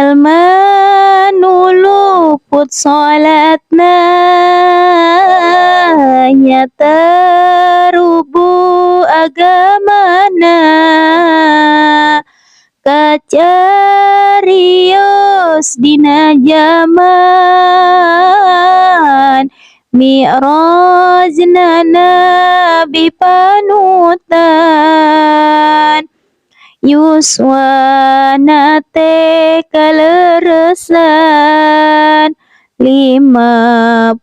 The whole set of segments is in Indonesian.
jalma nuluput salatna nyata rubu agamana kacarios dina zaman mi'rajna nabi panutan yuswana teh kaleresan 52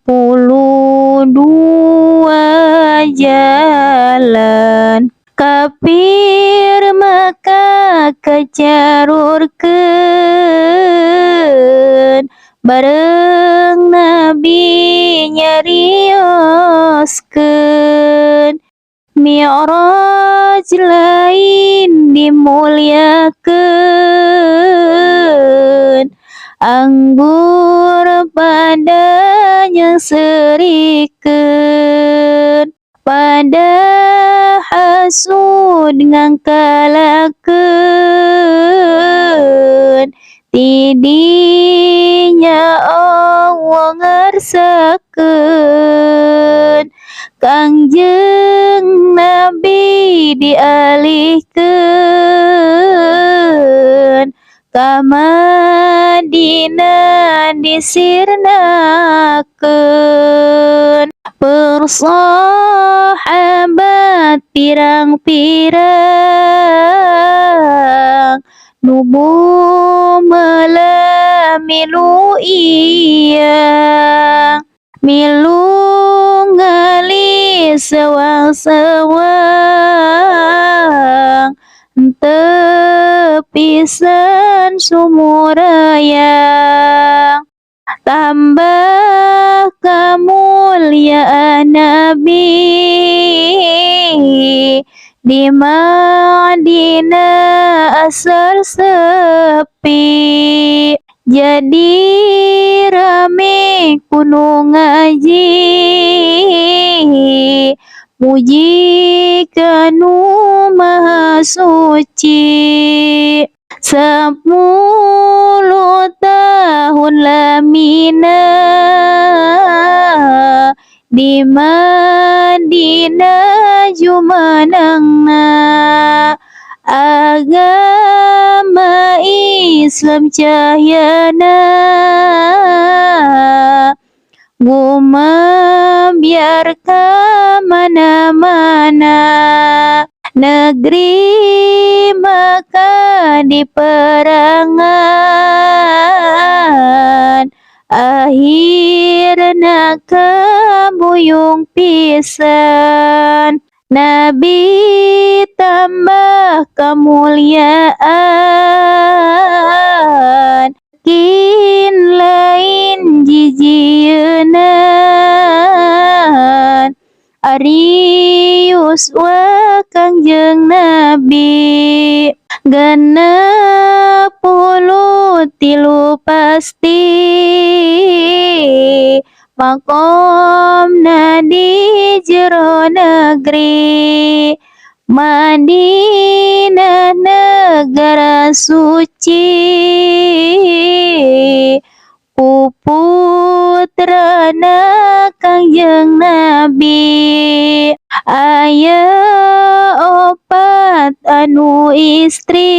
jalan kafir maka kecarurkeun bareng nabi nyarioskeun mi'raj lain dimuliakeun anggur padanya serikeun pada hasud ngangkalakeun tidinya Allah ngarsakeun Kangjeng Nabi dialihkeun ka Madinah disirnakeun persahabat pirang-pirang nubu meula milu iyang milu ngali sewang-sewang henteu pisan sumurayang tambah kemuliaan Nabi di Madinah asal sepi jadi rame kuno ngaji muji kanu maha suci 10 tahun lamina di Madinah jumenengna agama Islam cahyana gumabiar ka mana-mana negeri maka diperangan akhirna kabuyung pisan Nabi tambah kemuliaan kin lain jijieun Arius wa Kangjeng Nabi genep 33 pasti makomna di jero negeri Madinah negara suci puputrana Kangjeng Nabi aya opat anu istri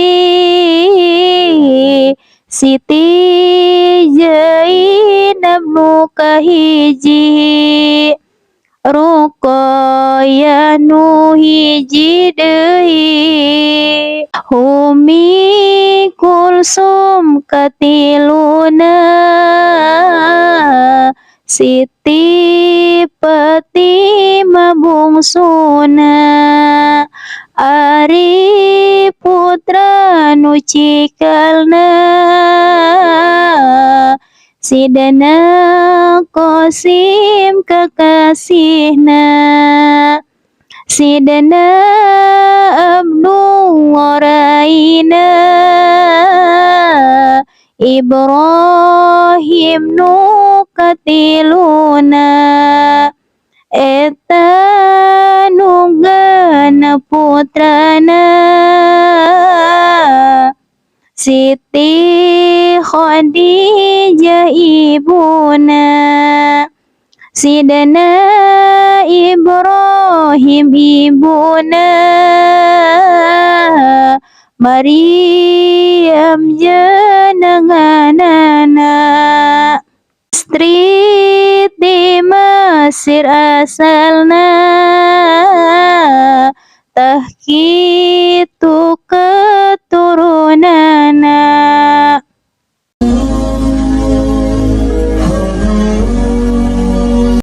Siti Zainab nu kahiji Ruqayyah nu hiji deui Umi Kulsum katiluna Siti Fatimah bungsuna Ari putra nu cikalna Sidana Qasim kekasihna Sidana Abdu Waraina Ibrahim nu katiluna eta nu genep putrana Siti Khadijah ibuna, Sidana Ibrahim ibuna, Maryam jenenganana, istri di Mesir asalna, tahkitu